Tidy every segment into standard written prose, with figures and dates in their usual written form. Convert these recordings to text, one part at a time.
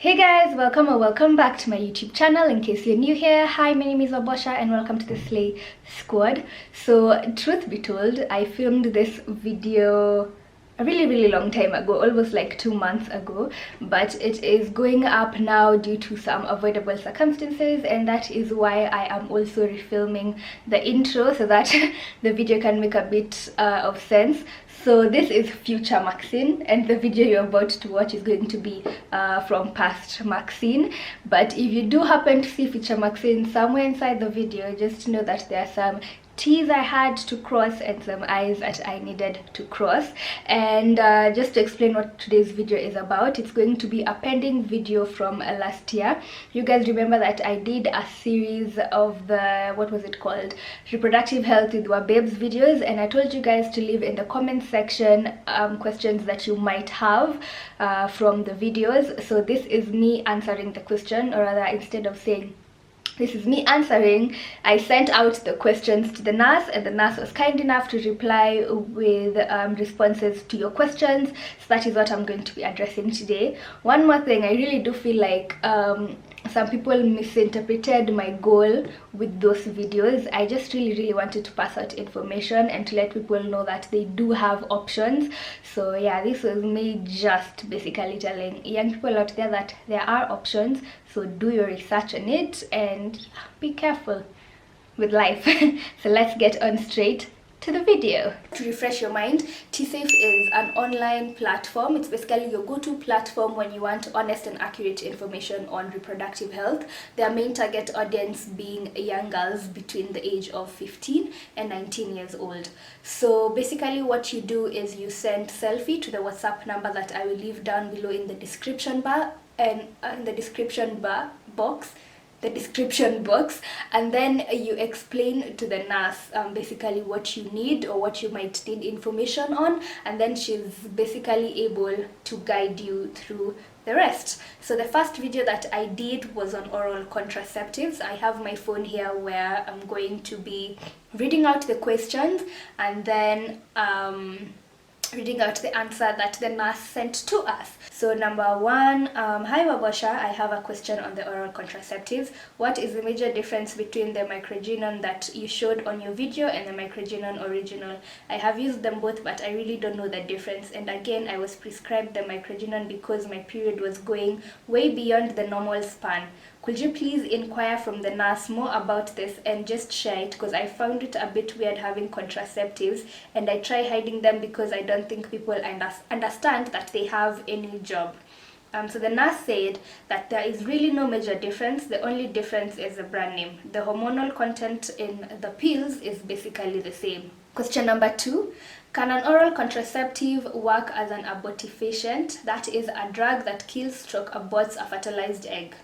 Hey guys, welcome or welcome back to my YouTube channel. In case you're new here, hi, my name is Wabosha and welcome to the Slay Squad. So truth be told, I filmed this video a really long time ago, almost like 2 months ago, but it is going up now due to some avoidable circumstances, and that is why I am also refilming the intro so that the video can make a bit of sense. So this is future Maxine, and the video you're about to watch is going to be from past Maxine. But if you do happen to see future Maxine somewhere inside the video, just know that there are some T's I had to cross and some I's that I needed to cross. And just to explain what today's video is about, it's going to be a pending video from last year. You guys remember that I did a series of the, what was it called, reproductive health with Wababes videos, and I told you guys to leave in the comment section questions that you might have from the videos. So this is me answering the question, or rather, instead of saying this is me answering, I sent out the questions to the nurse, and the nurse was kind enough to reply with responses to your questions. So that is what I'm going to be addressing today. One more thing, I really do feel like some people misinterpreted my goal with those videos. I just really wanted to pass out information and to let people know that they do have options. So yeah, this was me just basically telling young people out there that there are options. So do your research on it and be careful with life. So let's get on straight to the video. To refresh your mind, T-Safe is an online platform. It's basically your go-to platform when you want honest and accurate information on reproductive health. Their main target audience being young girls between the age of 15 and 19 years old. So basically what you do is you send selfie to the WhatsApp number that I will leave down below in the description bar and in the description box, and then you explain to the nurse basically what you need or what you might need information on, and then she's basically able to guide you through the rest. So the first video that I did was on oral contraceptives. I have my phone here where I'm going to be reading out the questions and then reading out the answer that the nurse sent to us. So number one, hi Wabosha, I have a question on the oral contraceptives. What is the major difference between the microgynon that you showed on your video and the microgynon original? I have used them both, but I really don't know the difference. And again, I was prescribed the microgynon because my period was going way beyond the normal span. Could you please inquire from the nurse more about this and just share it, because I found it a bit weird having contraceptives and I try hiding them because I don't think people understand that they have any job. So the nurse said that there is really no major difference. The only difference is the brand name. The hormonal content in the pills is basically the same. Question number 2. Can an oral contraceptive work as an abortifacient? That is a drug that kills / aborts a fertilized egg.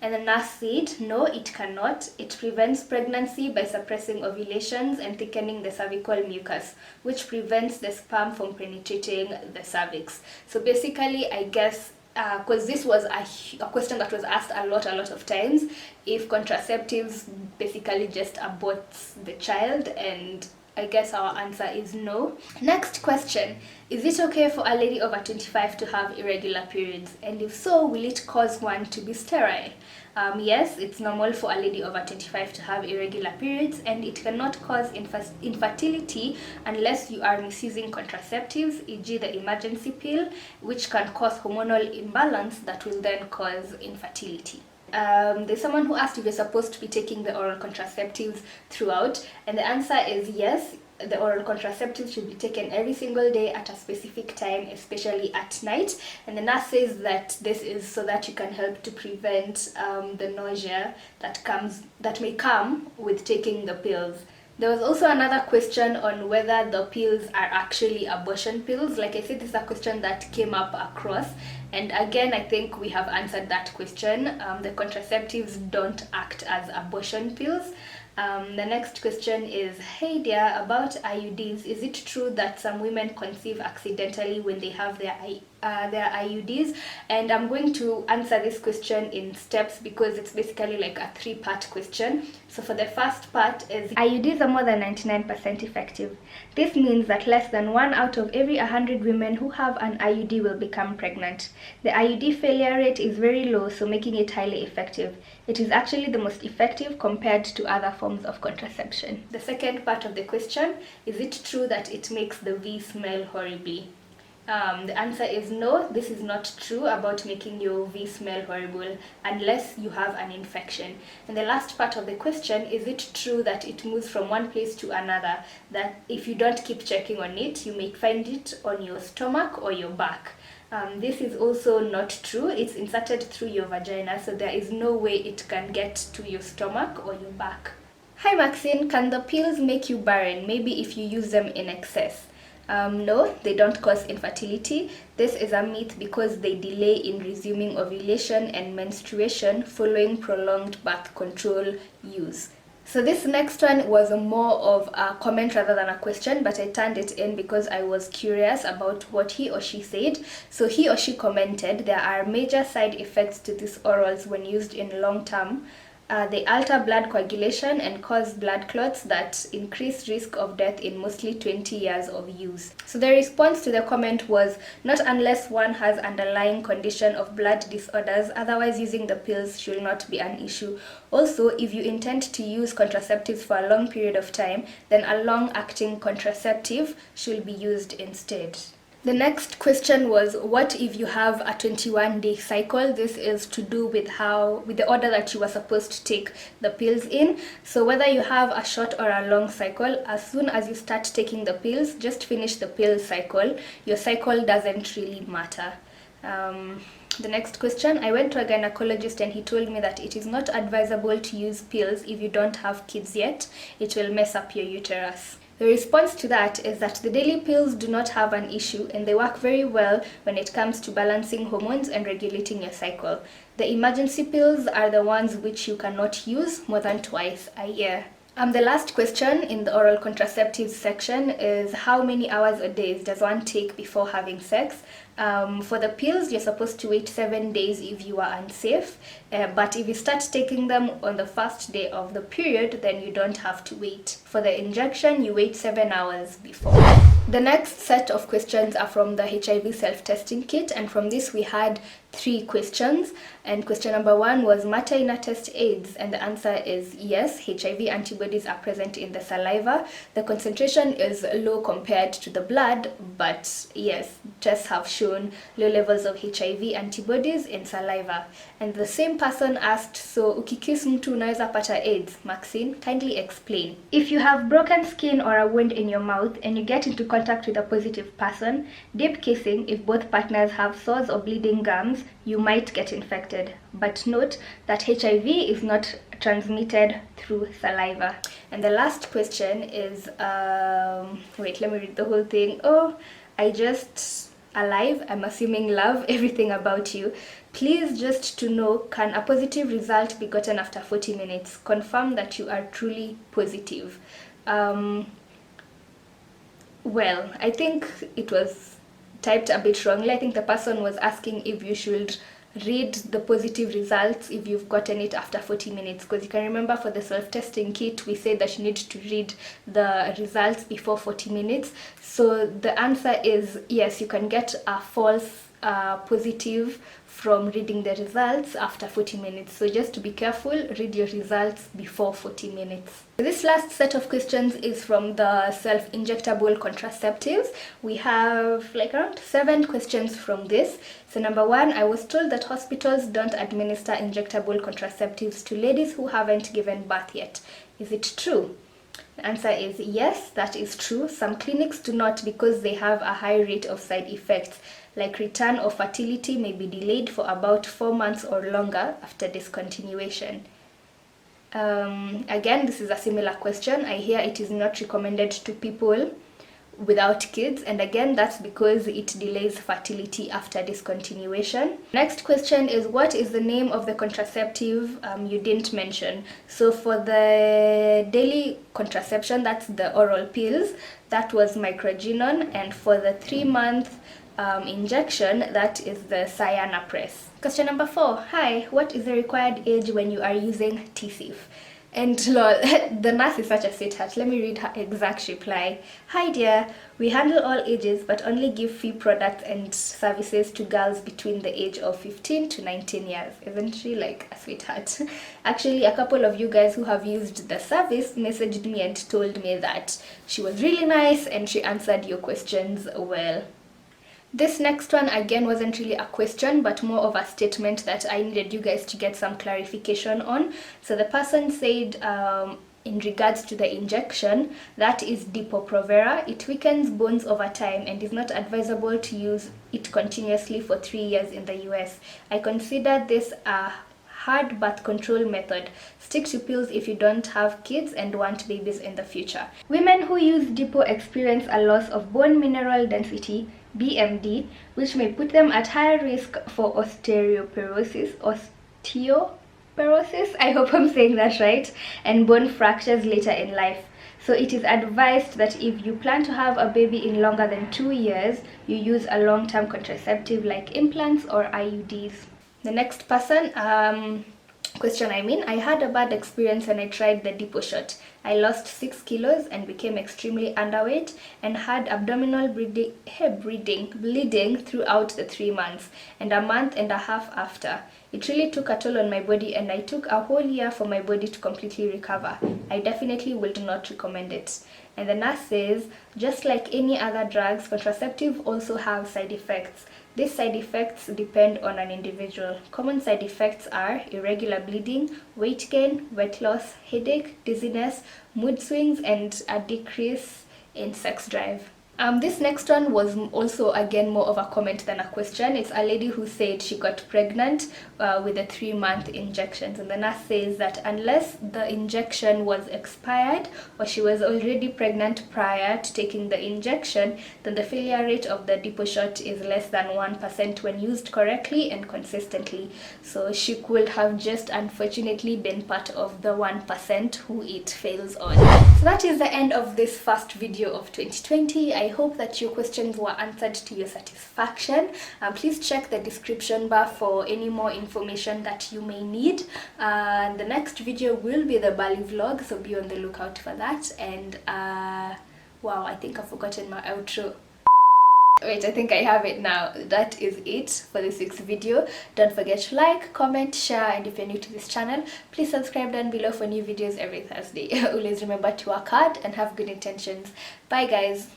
And the nurse said, no, it cannot. It prevents pregnancy by suppressing ovulations and thickening the cervical mucus, which prevents the sperm from penetrating the cervix. So basically, I guess, because this was a question that was asked a lot of times, if contraceptives basically just aborts the child, and I guess our answer is no. Next question. Is it okay for a lady over 25 to have irregular periods? And if so, will it cause one to be sterile? Yes, it's normal for a lady over 25 to have irregular periods, and it cannot cause infertility unless you are misusing contraceptives, e.g. the emergency pill, which can cause hormonal imbalance that will then cause infertility. There's someone who asked if you're supposed to be taking the oral contraceptives throughout, and the answer is yes. The oral contraceptives should be taken every single day at a specific time, especially at night. And the nurse says that this is so that you can help to prevent the nausea that may come with taking the pills. There was also another question on whether the pills are actually abortion pills. Like I said, this is a question that came up across, and again, I think we have answered that question. The contraceptives don't act as abortion pills. The next question is, hey dear, about IUDs, is it true that some women conceive accidentally when they have their their IUDs, and I'm going to answer this question in steps because it's basically like a 3-part question. So for the first part is IUDs are more than 99% effective. This means that less than 1 out of every 100 women who have an IUD will become pregnant. The IUD failure rate is very low, so making it highly effective. It is actually the most effective compared to other forms of contraception. The second part of the question, is it true that it makes the V smell horribly? The answer is no, this is not true about making your V smell horrible unless you have an infection. And the last part of the question, is it true that it moves from one place to another, that if you don't keep checking on it, you may find it on your stomach or your back? This is also not true. It's inserted through your vagina, so there is no way it can get to your stomach or your back. Hi Maxine, can the pills make you barren, maybe if you use them in excess? No, they don't cause infertility. This is a myth because they delay in resuming ovulation and menstruation following prolonged birth control use. So this next one was more of a comment rather than a question, but I turned it in because I was curious about what he or she said. So he or she commented, there are major side effects to these orals when used in long term. They alter blood coagulation and cause blood clots that increase risk of death in mostly 20 years of use. So the response to the comment was, not unless one has underlying condition of blood disorders, otherwise using the pills should not be an issue. Also, if you intend to use contraceptives for a long period of time, then a long-acting contraceptive should be used instead. The next question was, what if you have a 21-day cycle? This is to do with the order that you were supposed to take the pills in. So whether you have a short or a long cycle, as soon as you start taking the pills, just finish the pill cycle. Your cycle doesn't really matter. The next question, I went to a gynecologist and he told me that it is not advisable to use pills if you don't have kids yet. It will mess up your uterus. The response to that is that the daily pills do not have an issue and they work very well when it comes to balancing hormones and regulating your cycle. The emergency pills are the ones which you cannot use more than twice a year. The last question in the oral contraceptives section is, how many hours or days does one take before having sex? For the pills, you're supposed to wait 7 days if you are unsafe, but if you start taking them on the first day of the period, then you don't have to wait. For the injection, you wait 7 hours before. The next set of questions are from the HIV self-testing kit, and from this we had 3 questions. And question number 1 was, matter in a test AIDS? And the answer is yes, HIV antibodies are present in the saliva. The concentration is low compared to the blood, but yes, tests have shown low levels of HIV antibodies in saliva. And the same person asked, so ukikiss mtu unaweza pata AIDS? Maxine, kindly explain. If you have broken skin or a wound in your mouth and you get into contact with a positive person, deep kissing, if both partners have sores or bleeding gums, you might get infected. But note that HIV is not transmitted through saliva. And the last question is, wait, let me read the whole thing. Oh, alive, I'm assuming love everything about you. Please, just to know, can a positive result be gotten after 40 minutes? Confirm that you are truly positive. Well, I think it was typed a bit wrongly. I think the person was asking if you should read the positive results if you've gotten it after 40 minutes, because you can remember for the self-testing kit we said that you need to read the results before 40 minutes. So the answer is yes, you can get a false positive from reading the results after 40 minutes. So just to be careful, read your results before 40 minutes. This last set of questions is from the self-injectable contraceptives. We have like around 7 questions from this. So number 1, I was told that hospitals don't administer injectable contraceptives to ladies who haven't given birth yet. Is it true? The answer is yes, that is true. Some clinics do not because they have a high rate of side effects, like return of fertility may be delayed for about 4 months or longer after discontinuation. Again, this is a similar question. I hear it is not recommended to people without kids, and again that's because it delays fertility after discontinuation. Next question is, what is the name of the contraceptive you didn't mention? So for the daily contraception, that's the oral pills, that was microgynon, and for the 3-month injection, that is the Cyanopress. Question number 4. Hi, what is the required age when you are using TCF? And lol, the nurse is such a sweetheart. Let me read her exact reply. Hi dear, we handle all ages but only give free products and services to girls between the age of 15 to 19 years. Isn't she like a sweetheart? Actually, a couple of you guys who have used the service messaged me and told me that she was really nice and she answered your questions well. This next one again wasn't really a question but more of a statement that I needed you guys to get some clarification on. So the person said in regards to the injection, that is Depo-Provera. It weakens bones over time and is not advisable to use it continuously for 3 years in the US. I consider this a hard birth control method. Stick to pills if you don't have kids and want babies in the future. Women who use Depo experience a loss of bone mineral density, BMD, which may put them at higher risk for osteoporosis, I hope I'm saying that right, and bone fractures later in life. So it is advised that if you plan to have a baby in longer than 2 years, you use a long-term contraceptive like implants or IUDs. The next person, I had a bad experience when I tried the Depo shot. I lost 6 kilos and became extremely underweight and had abdominal bleeding throughout the 3 months and a month and a half after. It really took a toll on my body and I took a whole year for my body to completely recover. I definitely would not recommend it. And the nurse says, just like any other drugs, contraceptives also have side effects. These side effects depend on an individual. Common side effects are irregular bleeding, weight gain, weight loss, headache, dizziness, mood swings, and a decrease in sex drive. This next one was also again more of a comment than a question. It's a lady who said she got pregnant with the 3-month injections, and the nurse says that unless the injection was expired or she was already pregnant prior to taking the injection, then the failure rate of the Depo shot is less than 1% when used correctly and consistently. So she could have just unfortunately been part of the 1% who it fails on. So that is the end of this first video of 2020. I hope that your questions were answered to your satisfaction. Please check the description bar for any more information that you may need. The next video will be the Bali vlog, so be on the lookout for that. And wow, I think I've forgotten my outro. Wait, I think I have it now. That is it for this week's video. Don't forget to like, comment, share, and if you're new to this channel, please subscribe down below for new videos every Thursday. Always remember to work hard and have good intentions. Bye guys.